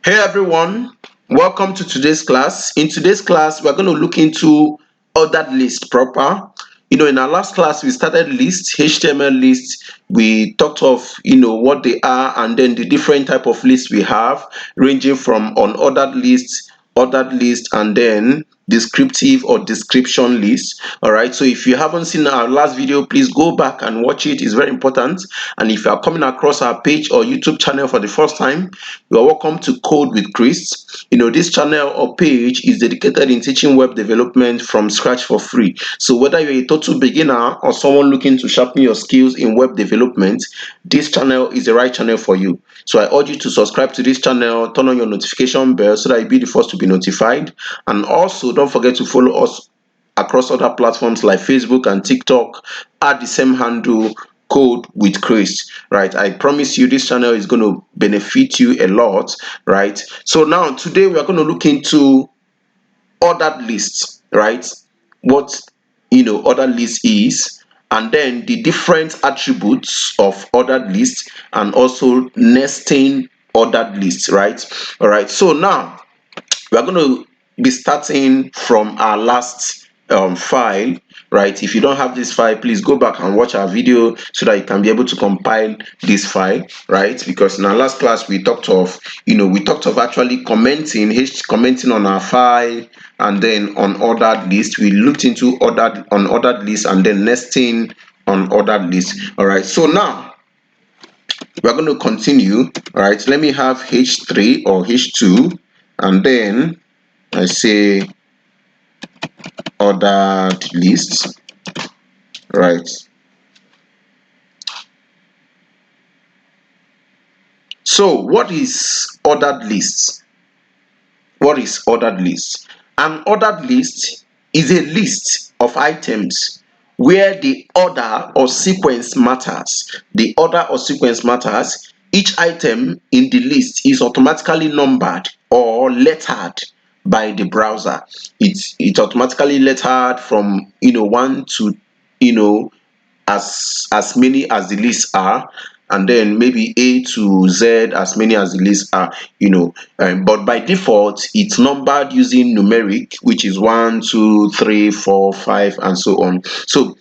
Hey everyone, welcome to today's class. In today's class, we're going to look into ordered list proper. In our last class, we started lists, HTML lists. We talked of, what they are and then the different type of lists we have, ranging from unordered lists, ordered list, and then descriptive or description list. All right, so if you haven't seen our last video, please go back and watch it. It's very important. And if you are coming across our page or YouTube channel for the first time, you are welcome to Code with Christ. This channel or page is dedicated in teaching web development from scratch for free. So whether you're a total beginner or someone looking to sharpen your skills in web development, this channel is the right channel for you. So I urge you to subscribe to this channel, turn on your notification bell so that you'll be the first to be notified. And also don't forget to follow us across other platforms like Facebook and TikTok at the same handle, Code with Christ. Right, I promise you this channel is going to benefit you a lot. Right, so now today we are going to look into ordered lists. Right, what ordered list is, and then the different attributes of ordered lists, and also nesting ordered lists. Right, all right, so now we are going to be starting from our last file. Right, if you don't have this file, please go back and watch our video so that you can be able to compile this file. Right, because in our last class we talked of actually commenting on our file, and then on ordered list we looked into ordered list, and then nesting on ordered list. All right, so now we're going to continue. All right, let me have h3 or h2, and then I say ordered list. Right, so what is ordered list? An ordered list is a list of items where the order or sequence matters. Each item in the list is automatically numbered or lettered by the browser. It's automatically lettered from 1 to as many as the lists are, and then maybe A to Z as many as the lists are. But by default it's numbered using numeric, which is 1, 2, 3, 4, 5, and so on. So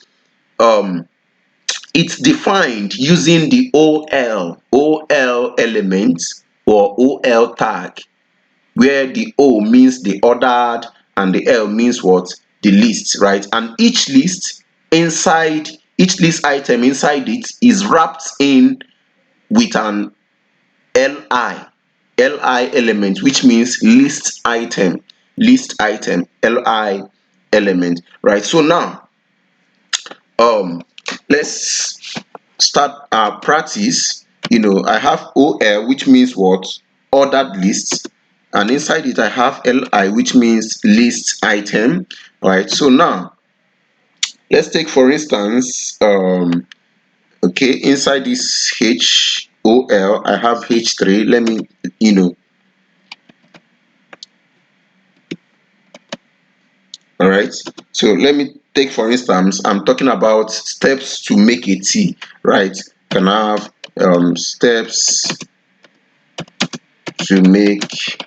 um it's defined using the ol element or ol tag, where the O means the ordered and the L means what? The list. Right, and each list item inside it is wrapped in with an li element, which means list item li element. Right, so now um let's start our practice. I have ol, which means what? Ordered list, and inside it I have li, which means list item. Right, so now let's take for instance, okay, inside this hol I have h3. Let me all right, so let me take for instance, I'm talking about steps to make a tea. Right, can have steps to make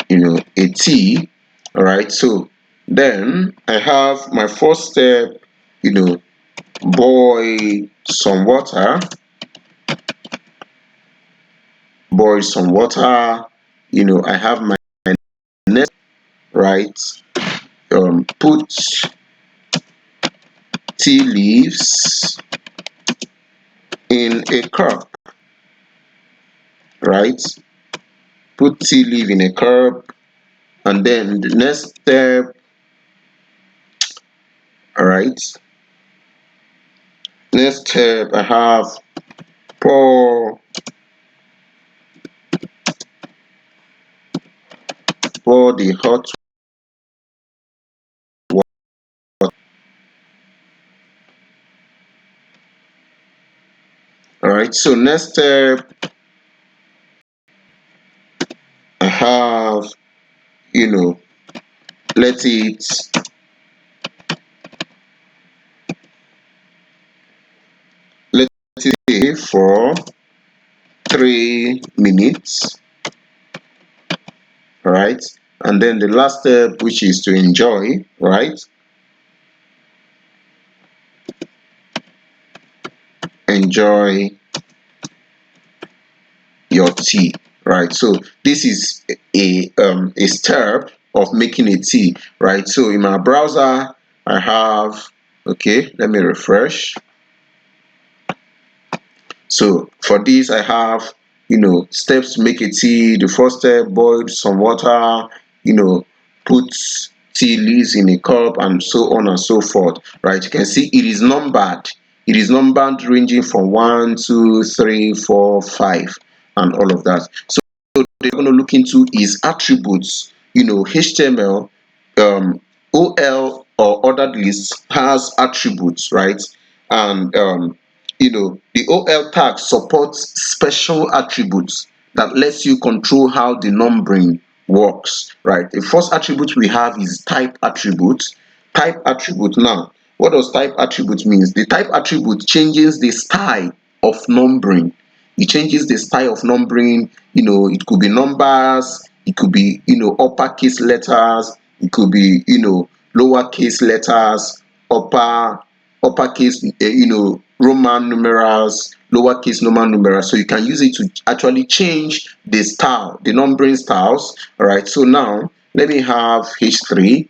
a tea. All right, so then I have my first step, boil some water. I have my next. Right, put tea leaves in a cup. Right, put tea leaf in a cup, and then the next step. All right, next step I have pour the hot water. All right, so next step I have let it stay for 3 minutes. all right? And then the last step, which is to enjoy, right? Enjoy your tea, right? So this is a step of making a tea, right? So in my browser I have, okay, let me refresh. So for this I have, steps to make a tea. The first step: boil some water, put tea leaves in a cup, and so on and so forth, right? You can see it is numbered. It is numbered ranging from 1, 2, 3, 4, 5, and all of that. So they're going to look into is attributes. HTML, OL or ordered lists has attributes, right? And the OL tag supports special attributes that lets you control how the numbering works, right? The first attribute we have is type attribute. Type attribute. Now, what does type attribute means? The type attribute changes the style of numbering. It changes the style of numbering. It could be numbers, it could be uppercase letters, it could be lowercase letters, uppercase Roman numerals, lowercase Roman numerals. So you can use it to actually change the style, the numbering styles. All right, so now let me have H3.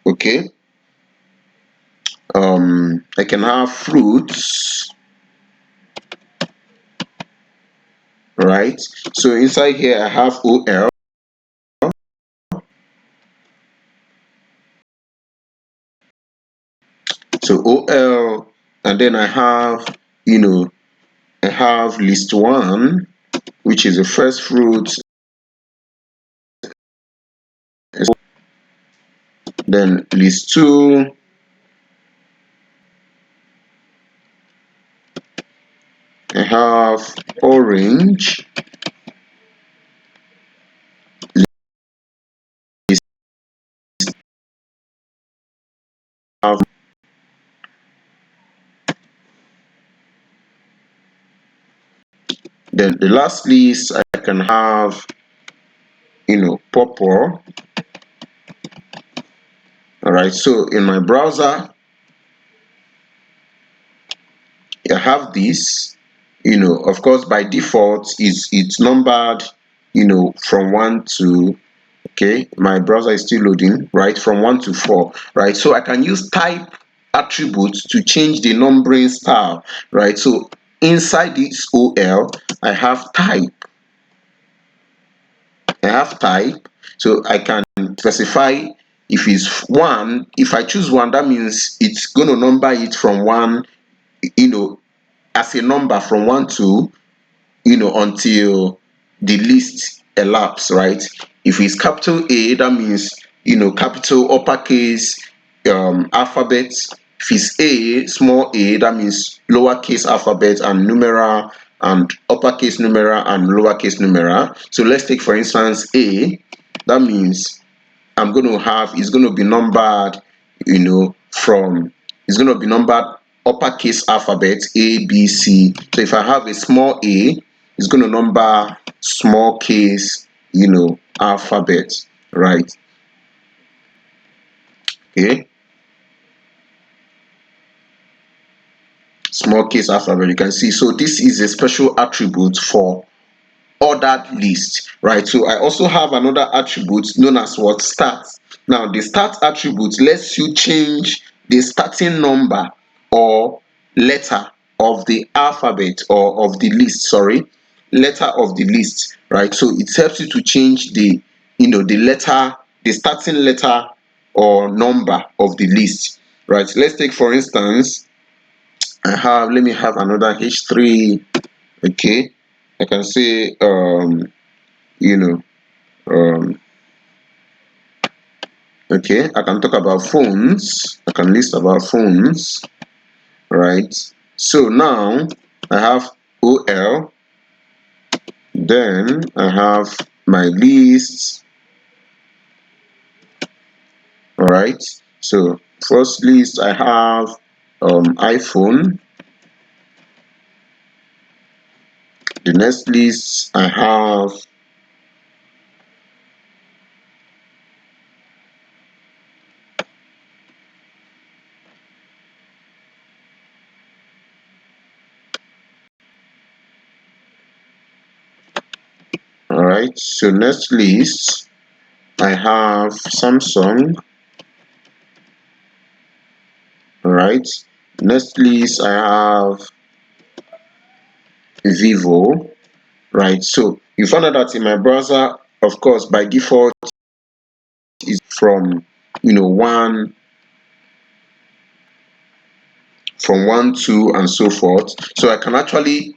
Okay, I can have fruits, right? So inside here I have OL. So OL, and then I have list 1, which is the first fruit. Then list 2, I have orange. List have Then the last list I can have purple. All right, so in my browser I have this. Of course by default it's numbered from 1 to, okay, my browser is still loading, right, from 1 to 4, right? So I can use type attributes to change the numbering style, right? So inside this OL I have type. So I can specify if it's 1. If I choose 1, that means it's going to number it from 1, as a number from 1 to until the list elapse, right? If it's capital A, that means capital uppercase alphabet. If it's A, small a, that means lowercase alphabet and numeral, and uppercase numeral and lowercase numeral. So let's take for instance A. That means it's going to be numbered, from it's going to be numbered uppercase alphabet A, B, C. So if I have a small a, it's going to number small case, alphabet, right? Okay, small case alphabet. You can see. So this is a special attribute for ordered list, right? So I also have another attribute known as what? Start. Now the start attribute lets you change the starting number or letter of the alphabet, or of the list, sorry, letter of the list, right? So it helps you to change the letter, the starting letter or number of the list, right? Let's take for instance, let me have another H3. Okay, I can say you know um okay, I can talk about phones. I can list about phones, right? So now I have OL, then I have my list. All right, so first list I have iPhone. The next list I have right? So next list, I have Samsung, right? Next list, I have Vivo, right? So you find out that in my browser, of course, by default is from one, from 1, 2 and so forth. So I can actually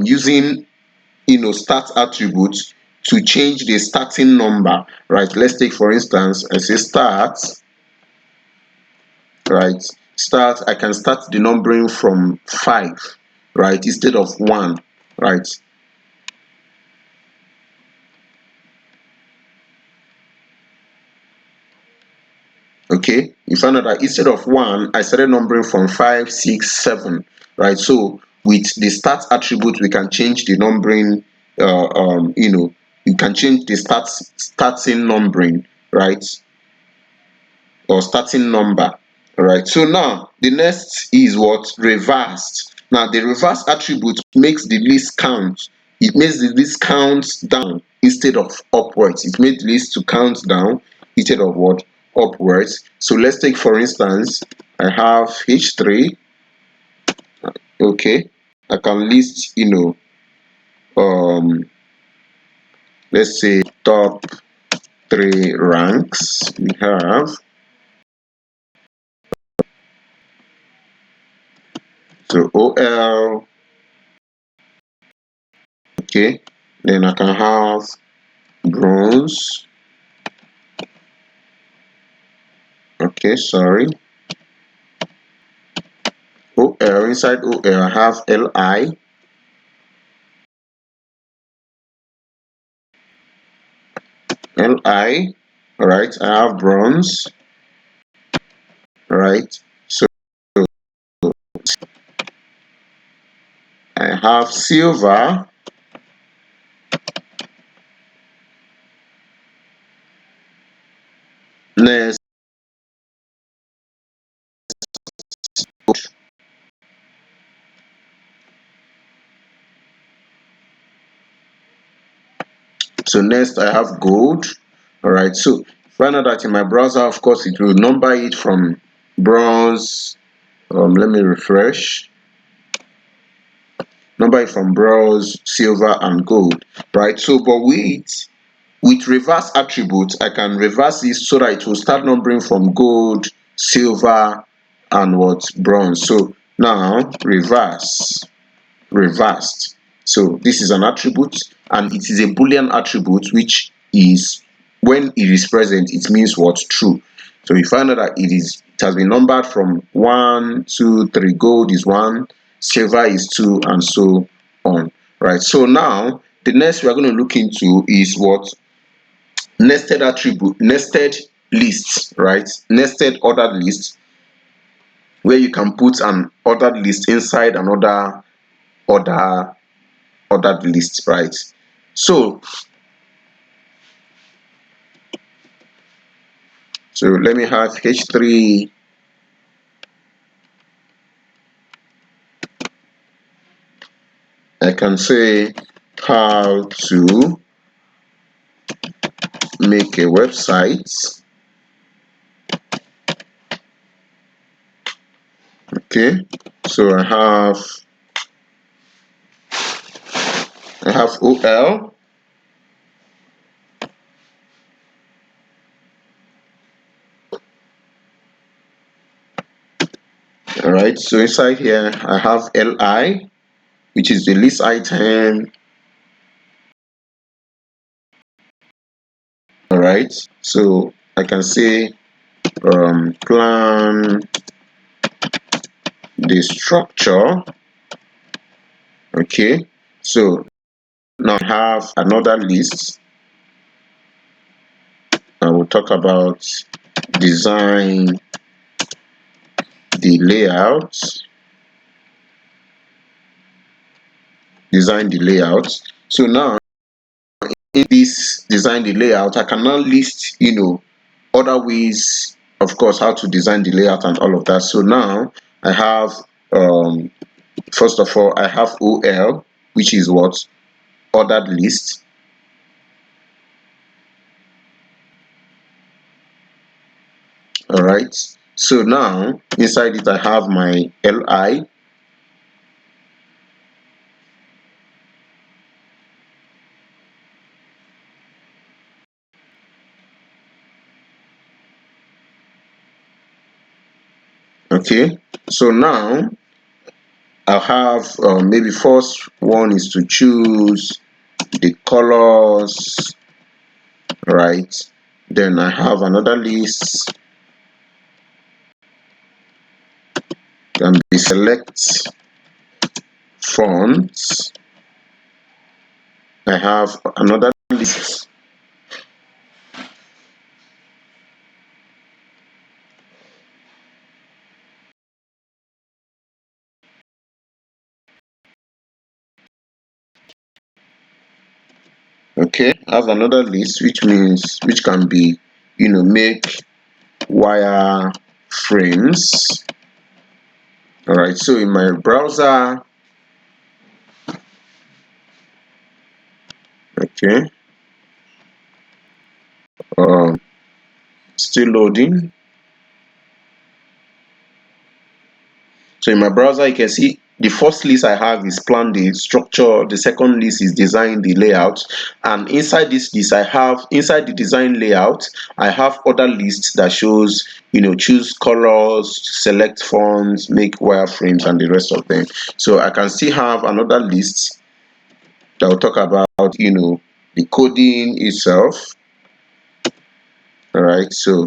using start attributes to change the starting number, right? Let's take for instance, I say start, right? Start, I can start the numbering from 5, right, instead of 1, right? Okay, you find out that instead of 1, I started numbering from 5, 6, 7, right? So with the start attribute, we can change the numbering. You can change the starting numbering, right, or starting number. All right. So now the next is what? Reversed. Now the reverse attribute makes the list count. It makes the list count down instead of upwards. It made the list to count down instead of what? Upwards. So let's take for instance, I have H3. Okay. I can list, um, let's say top 3 ranks. We have, so OL. Okay. Then I can have bronze. Okay, sorry. OL, inside OL I have LI. LI, alright, I have bronze, right? So I have silver, next. So next I have gold, alright. So find out that in my browser, of course, it will number it from bronze. Let me refresh. Number it from bronze, silver, and gold, right? So, but with reverse attributes, I can reverse it so that it will start numbering from gold, silver, and what? Bronze. So now reversed. So this is an attribute, and it is a Boolean attribute, which is, when it is present, it means what? True. So you find out that it has been numbered from 1, 2, 3. Gold is 1, silver is 2, and so on. Right. So now the next we are going to look into is what? Nested attribute, nested lists, right? Nested ordered list, where you can put an ordered list inside another order ordered list, right? So let me have H3. I can say how to make a website. Okay, so I have OL. All right, so inside here I have LI, which is the list item. All right, so I can say plan the structure. Okay, so now I have another list. I will talk about design the layout. Design the layout. So now in this design the layout, I can now list other ways, of course, how to design the layout and all of that. So now I have first of all I have OL, which is what? Ordered list. All right, so now inside it I have my li. Okay, so now I'll have maybe first one is to choose the colors, right? Then I have another list, can be select fonts. I have another list, okay, I have another list which can be, make wire frames. All right, so in my browser, okay, um still loading. So in my browser, you can see the first list I have is plan the structure, the second list is design the layout, and inside this list I have, inside the design layout, I have other lists that shows, choose colors, select fonts, make wireframes, and the rest of them. So I can still have another list that will talk about, the coding itself. All right, so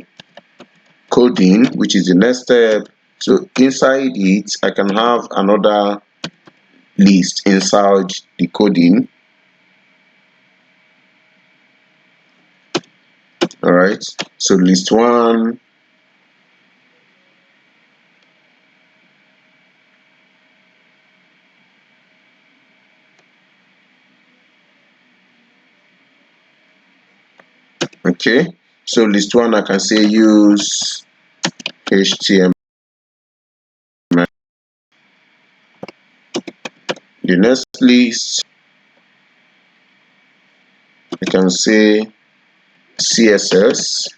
coding, which is the next step. So inside it, I can have another list inside the coding. All right, so list one, okay, so list one I can say use HTML. The next list I can say CSS.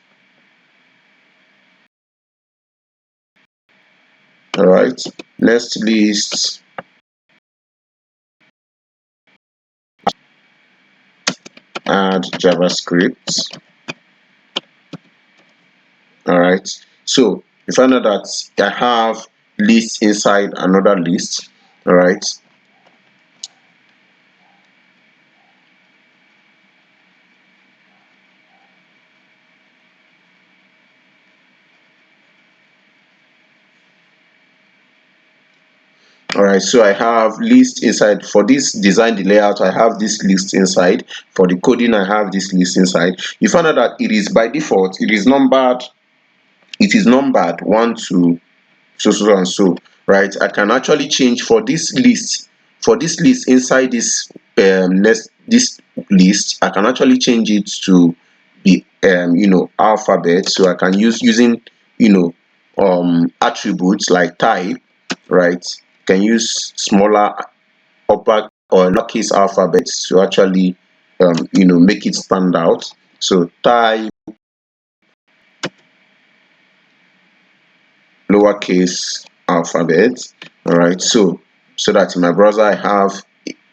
All right, next list add JavaScript. All right, so you find out that I have list inside another list. All right, all right, so I have list inside. For this design the layout, I have this list inside. For the coding, I have this list inside. You find out that it is by default, it is numbered 1 to so and so, right? I can actually change for this list, inside this next this list, I can actually change it to be alphabet. So I can using attributes like type, right? Can use smaller, upper or lowercase alphabets to actually make it stand out. So type lowercase alphabet. All right, so that in my browser I have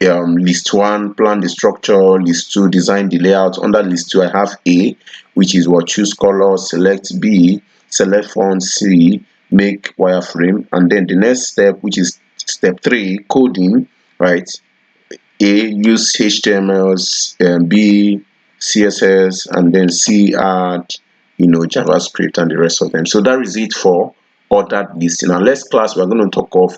list one, plan the structure, list two, design the layout. Under list two I have A, which is what, choose color, select B, select font, C, make wireframe, and then the next step, which is step 3, coding, right? A, use HTML, B, CSS, and then C, add JavaScript and the rest of them. So that is it for ordered listing. Now next class we're going to talk of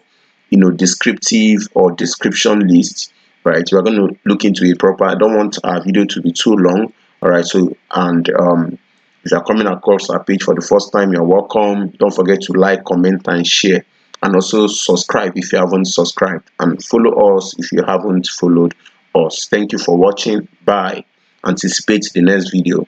descriptive or description list, right? We're going to look into a proper. I don't want our video to be too long. All right, so and if you're coming across our page for the first time, you're welcome. Don't forget to like, comment, and share, and also subscribe if you haven't subscribed, and follow us if you haven't followed us. Thank you for watching. Bye. Anticipate the next video.